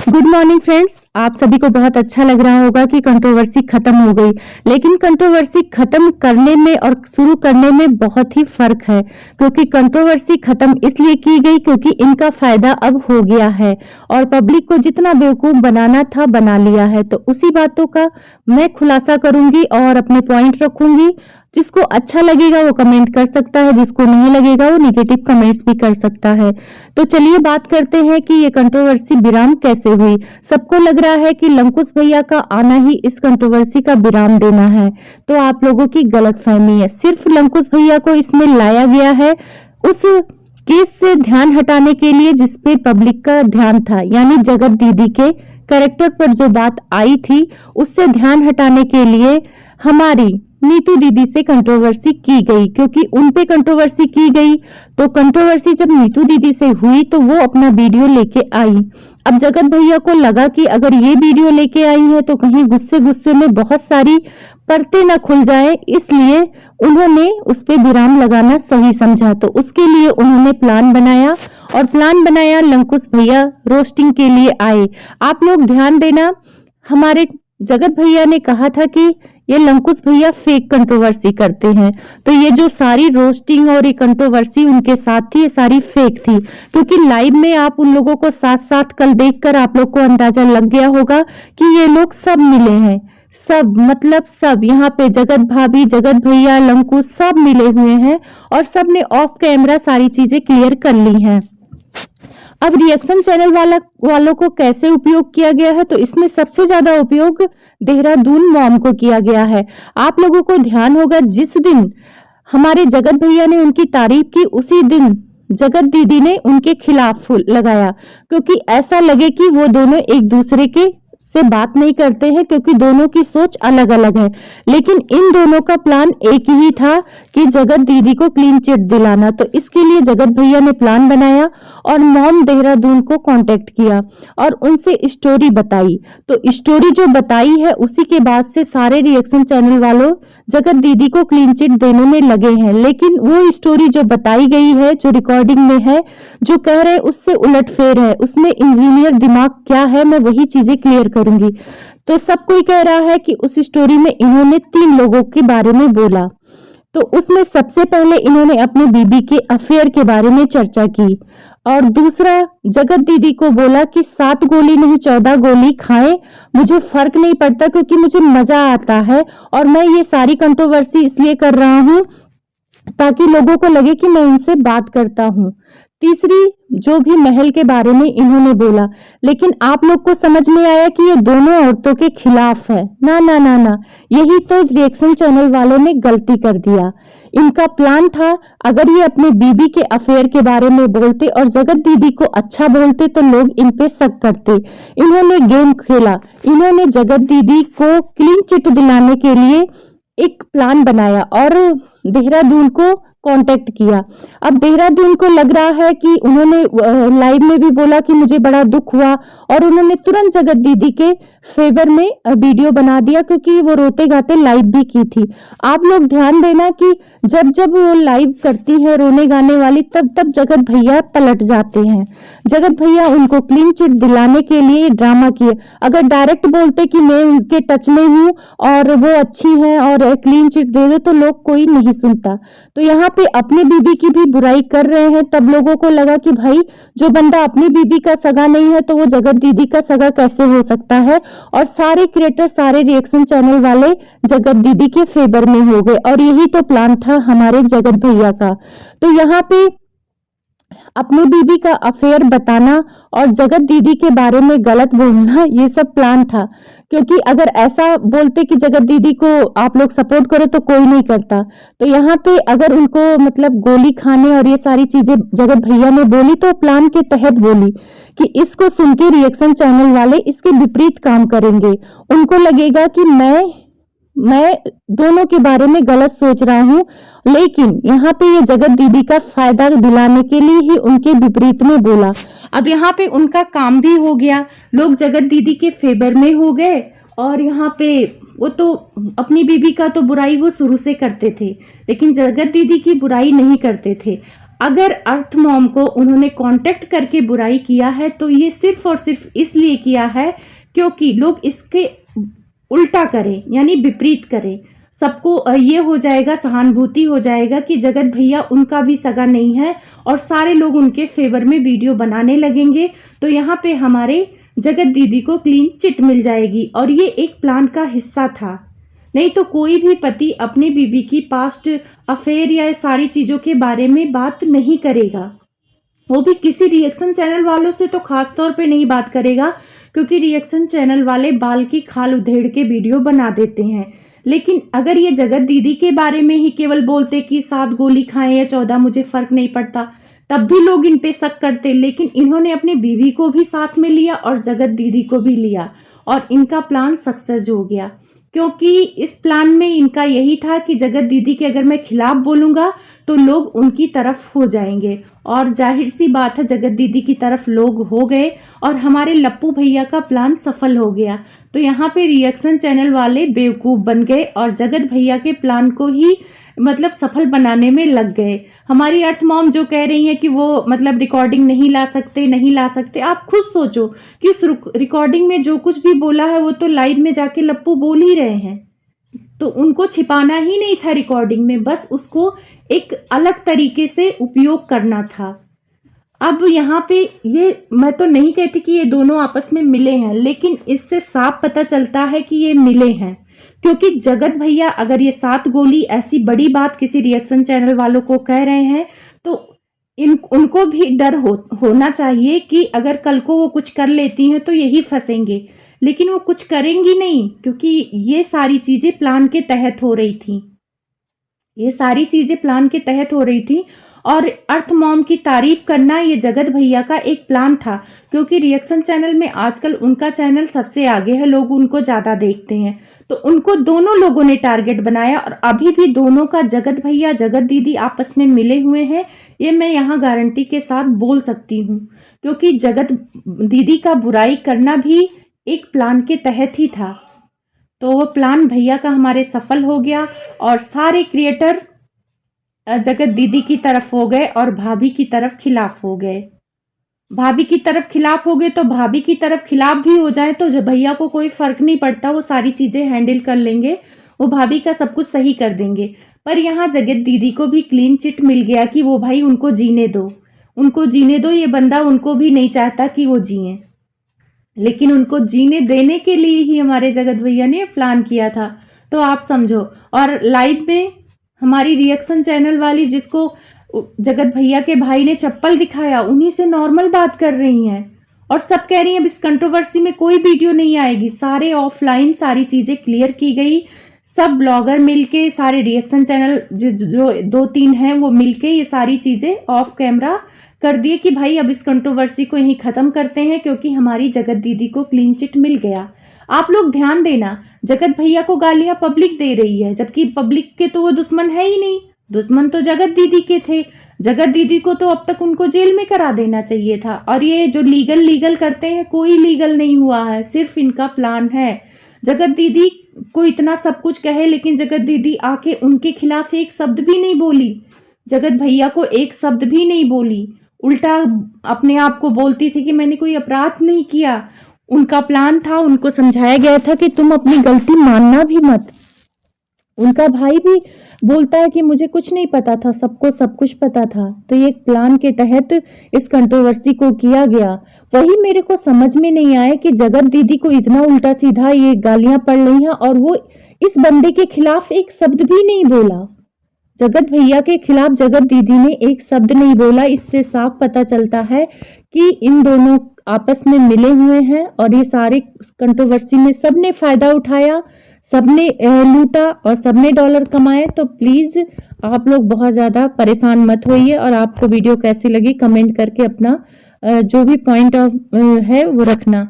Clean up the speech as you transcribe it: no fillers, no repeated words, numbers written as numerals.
Good morning friends. आप सभी को बहुत अच्छा लग रहा होगा कि कंट्रोवर्सी खत्म हो गई, लेकिन कंट्रोवर्सी खत्म करने में और शुरू करने में बहुत ही फर्क है। क्योंकि कंट्रोवर्सी खत्म इसलिए की गई क्योंकि इनका फायदा अब हो गया है और पब्लिक को जितना बेवकूफ बनाना था बना लिया है। तो उसी बातों का मैं खुलासा करूंगी और अपने पॉइंट रखूंगी। जिसको अच्छा लगेगा वो कमेंट कर सकता है, जिसको नहीं लगेगा वो नेगेटिव कमेंट्स भी कर सकता है। तो चलिए बात करते हैं कि ये कंट्रोवर्सी विराम कैसे हुई। सबको लग रहा है कि लंकुश भैया का आना ही इस कंट्रोवर्सी का विराम देना है, तो आप लोगों की गलतफहमी है। सिर्फ लंकुश भैया को इसमें लाया गया है उस केस से ध्यान हटाने के लिए जिसपे पब्लिक का ध्यान था, यानी जगत दीदी के कैरेक्टर पर जो बात आई थी उससे ध्यान हटाने के लिए हमारी नीतू दीदी से कंट्रोवर्सी की गई। क्योंकि उन पे कंट्रोवर्सी की गई तो कंट्रोवर्सी जब नीतू दीदी से हुई तो वो अपना वीडियो लेके आई। अब जगत भैया को लगा कि अगर ये वीडियो लेके आई है तो कहीं गुस्से गुस्से में बहुत सारी परतें न खुल जाए, इसलिए उन्होंने उस पे विराम लगाना सही समझा। तो उसके लिए उन्होंने प्लान बनाया और प्लान बनाया लंकुश भैया रोस्टिंग के लिए आए। आप लोग ध्यान देना, हमारे जगत भैया ने कहा था कि ये लंकुश भैया फेक कंट्रोवर्सी करते हैं, तो ये जो सारी रोस्टिंग और ये कंट्रोवर्सी उनके साथ थी ये सारी फेक थी। क्योंकि लाइव में आप उन लोगों को साथ साथ कल देखकर आप लोग को अंदाजा लग गया होगा कि ये लोग सब मिले हैं। सब मतलब सब, यहाँ पे जगत भाभी, जगत भैया, लंकुश सब मिले हुए हैं और सब ने ऑफ कैमरा सारी चीजें क्लियर कर ली हैं। अब रिएक्शन चैनल वालों को कैसे उपयोग किया गया है, तो इसमें सबसे ज्यादा उपयोग देहरादून मॉम को किया गया है। आप लोगों को ध्यान होगा जिस दिन हमारे जगत भैया ने उनकी तारीफ की उसी दिन जगत दीदी ने उनके खिलाफ लगाया, क्योंकि ऐसा लगे कि वो दोनों एक दूसरे के से बात नहीं करते हैं, क्योंकि दोनों की सोच अलग अलग है। लेकिन इन दोनों का प्लान एक ही था कि जगत दीदी को क्लीन चिट दिलाना। तो इसके लिए जगत भैया ने प्लान बनाया और मॉम देहरादून को कांटेक्ट किया और उनसे स्टोरी बताई। तो स्टोरी जो बताई है उसी के बाद से सारे रिएक्शन चैनल वालों जगत दीदी को क्लीन चिट देने में लगे हैं। लेकिन वो स्टोरी जो बताई गई है, जो रिकॉर्डिंग में है, जो कह रहे हैं उससे उलटफेर है। उसमें इंजीनियर दिमाग क्या है, मैं वही चीजें क्लियर करूंगी। तो सब कोई कह रहा है कि उस स्टोरी में इन्होंने 3 लोगों के बारे में बोला। तो उसमें सबसे पहले इन्होंने अपने बीबी के अफेयर के बारे में चर्चा की और दूसरा जगत दीदी को बोला कि 7 गोली नहीं 14 गोली खाएं, मुझे फर्क नहीं पड़ता क्योंकि मुझे मजा आता है और मैं ये सारी कंट्रोवर्सी इसलिए कर रहा हूं ताकि लोगों को लगे कि मैं उनसे बात करता हूं। तीसरी जो भी महल के बारे में इन्होंने बोला, लेकिन आप लोग को समझ में आया कि ये दोनों औरतों के खिलाफ है। ना ना ना ना, यही तो रिएक्शन चैनल वालों ने गलती कर दिया। इनका प्लान था अगर ये अपने बीबी के अफेयर के बारे में बोलते और जगत दीदी को अच्छा बोलते तो लोग इन पे शक करते। इन्होंने गेम खेला, इन्होंने जगत दीदी को क्लीन चिट दिलाने के लिए एक प्लान बनाया और देहरादून को कांटेक्ट किया। अब देहरादून को लग रहा है कि उन्होंने लाइव में भी बोला कि मुझे बड़ा दुख हुआ और उन्होंने तुरंत जगत दीदी के फेवर में वीडियो बना दिया, क्योंकि वो रोते गाते लाइव भी की थी। आप लोग ध्यान देना कि जब जब वो लाइव करती है रोने गाने वाली तब तब जगत भैया पलट जाते हैं। जगत भैया उनको क्लीन चिट दिलाने के लिए ड्रामा किए। अगर डायरेक्ट बोलते कि मैं उनके टच में हूँ और वो अच्छी है और क्लीन चिट दे दो तो लोग कोई नहीं सुनता। तो यहाँ पे अपनी बीबी की भी बुराई कर रहे हैं, तब लोगों को लगा कि भाई जो बंदा अपनी बीबी का सगा नहीं है तो वो जगत दीदी का सगा कैसे हो सकता है। और सारे क्रिएटर सारे रिएक्शन चैनल वाले जगत दीदी के फेवर में हो गए और यही तो प्लान था हमारे जगत भैया का। तो यहाँ पे अपनी बीबी का अफेयर बताना और जगत दीदी के बारे में गलत बोलना ये सब प्लान था। क्योंकि अगर ऐसा बोलते कि जगत दीदी को आप लोग सपोर्ट करो तो कोई नहीं करता। तो यहाँ पे अगर उनको मतलब गोली खाने और ये सारी चीजें जगत भैया ने बोली तो प्लान के तहत बोली कि इसको सुन के रिएक्शन चैनल वाले इसके विपरीत काम करेंगे। उनको लगेगा कि मैं दोनों के बारे में गलत सोच रहा हूं, लेकिन यहाँ पे ये जगत दीदी का फायदा दिलाने के लिए ही उनके विपरीत में बोला। अब यहाँ पे उनका काम भी हो गया, लोग जगत दीदी के फेवर में हो गए और यहाँ पे वो तो अपनी बीबी का तो बुराई वो शुरू से करते थे, लेकिन जगत दीदी की बुराई नहीं करते थे। अगर अर्थ मॉम को उन्होंने कांटेक्ट करके बुराई किया है तो ये सिर्फ और सिर्फ इसलिए किया है क्योंकि लोग इसके उल्टा करें, यानी विपरीत करें। सबको ये हो जाएगा, सहानुभूति हो जाएगा कि जगत भैया उनका भी सगा नहीं है और सारे लोग उनके फेवर में वीडियो बनाने लगेंगे, तो यहाँ पे हमारे जगत दीदी को क्लीन चिट मिल जाएगी। और ये एक प्लान का हिस्सा था, नहीं तो कोई भी पति अपनी बीवी की पास्ट अफेयर या सारी चीज़ों के बारे में बात नहीं करेगा, वो भी किसी रिएक्शन चैनल वालों से तो खास तौर पे नहीं बात करेगा, क्योंकि रिएक्शन चैनल वाले बाल की खाल उधेड़ के वीडियो बना देते हैं। लेकिन अगर ये जगत दीदी के बारे में ही केवल बोलते कि 7 गोली खाएं या 14 मुझे फर्क नहीं पड़ता, तब भी लोग इन पे शक करते। लेकिन इन्होंने अपनी बीवी को भी साथ में लिया और जगत दीदी को भी लिया और इनका प्लान सक्सेस हो गया, क्योंकि इस प्लान में इनका यही था कि जगत दीदी के अगर मैं खिलाफ बोलूँगा तो लोग उनकी तरफ हो जाएंगे, और जाहिर सी बात है जगत दीदी की तरफ लोग हो गए और हमारे लप्पू भैया का प्लान सफल हो गया। तो यहाँ पे रिएक्शन चैनल वाले बेवकूफ़ बन गए और जगत भैया के प्लान को ही मतलब सफल बनाने में लग गए। हमारी अर्थ मॉम जो कह रही है कि वो मतलब रिकॉर्डिंग नहीं ला सकते, आप खुद सोचो कि उस रिकॉर्डिंग में जो कुछ भी बोला है वो तो लाइव में जाके लप्पू बोल ही रहे हैं, तो उनको छिपाना ही नहीं था रिकॉर्डिंग में, बस उसको एक अलग तरीके से उपयोग करना था। अब यहाँ पे ये मैं तो नहीं कहती कि ये दोनों आपस में मिले हैं, लेकिन इससे साफ पता चलता है कि ये मिले हैं, क्योंकि जगत भैया अगर ये 7 गोली ऐसी बड़ी बात किसी रिएक्शन चैनल वालों को कह रहे हैं तो उनको भी डर होना चाहिए कि अगर कल को वो कुछ कर लेती हैं तो यही फंसेंगे, लेकिन वो कुछ करेंगी नहीं, क्योंकि ये सारी चीज़ें प्लान के तहत हो रही थी। और अर्थ मॉम की तारीफ करना ये जगत भैया का एक प्लान था, क्योंकि रिएक्शन चैनल में आजकल उनका चैनल सबसे आगे है, लोग उनको ज़्यादा देखते हैं, तो उनको दोनों लोगों ने टारगेट बनाया। और अभी भी दोनों का जगत भैया जगत दीदी आपस में मिले हुए हैं, ये मैं यहाँ गारंटी के साथ बोल सकती हूँ, क्योंकि जगत दीदी का बुराई करना भी एक प्लान के तहत ही था। तो वो प्लान भैया का हमारे सफल हो गया और सारे क्रिएटर जगत दीदी की तरफ हो गए और भाभी की तरफ खिलाफ हो गए। तो भाभी की तरफ खिलाफ भी हो जाए तो भैया को कोई फर्क नहीं पड़ता, वो सारी चीज़ें हैंडल कर लेंगे, वो भाभी का सब कुछ सही कर देंगे। पर यहाँ जगत दीदी को भी क्लीन चिट मिल गया कि वो भाई उनको जीने दो, ये बंदा उनको भी नहीं चाहता कि वो जिए, लेकिन उनको जीने देने के लिए ही हमारे जगत भैया ने प्लान किया था। तो आप समझो, और लाइव में हमारी रिएक्शन चैनल वाली जिसको जगत भैया के भाई ने चप्पल दिखाया, उन्हीं से नॉर्मल बात कर रही हैं और सब कह रही हैं अब इस कंट्रोवर्सी में कोई वीडियो नहीं आएगी। सारे ऑफलाइन सारी चीज़ें क्लियर की गई, सब ब्लॉगर मिलके, सारे रिएक्शन चैनल जो 2-3 हैं वो मिलके ये सारी चीज़ें ऑफ कैमरा कर दिए कि भाई अब इस कंट्रोवर्सी को यहीं ख़त्म करते हैं, क्योंकि हमारी जगत दीदी को क्लीन चिट मिल गया। आप लोग ध्यान देना, जगत भैया को गालियां पब्लिक दे रही है, जबकि पब्लिक के तो वो दुश्मन है ही नहीं, दुश्मन तो जगत दीदी के थे। जगत दीदी को तो अब तक उनको जेल में करा देना चाहिए था। और ये जो लीगल करते हैं, कोई लीगल नहीं हुआ है, सिर्फ इनका प्लान है। जगत दीदी को इतना सब कुछ कहे, लेकिन जगत दीदी आके उनके खिलाफ एक शब्द भी नहीं बोली, जगत भैया को एक शब्द भी नहीं बोली, उल्टा अपने आप को बोलती थी कि मैंने कोई अपराध नहीं किया। उनका प्लान था, उनको समझाया गया था कि तुम अपनी गलती मानना भी मत। उनका भाई भी बोलता है कि मुझे कुछ नहीं पता था, सबको सब कुछ पता था। तो ये एक प्लान के तहत इस कंट्रोवर्सी को किया गया। वही मेरे को समझ में नहीं आया कि जगत दीदी को इतना उल्टा सीधा ये गालियां पड़ रही हैं और वो इस बंदे के खिलाफ एक शब्द भी नहीं बोला। जगत भैया के खिलाफ जगत दीदी ने एक शब्द नहीं बोला। इससे साफ पता चलता है कि इन दोनों आपस में मिले हुए हैं और ये सारे कंट्रोवर्सी में सबने फायदा उठाया, सबने लूटा और सबने डॉलर कमाए। तो प्लीज आप लोग बहुत ज्यादा परेशान मत होइए। और आपको वीडियो कैसी लगी कमेंट करके अपना जो भी पॉइंट ऑफ है वो रखना।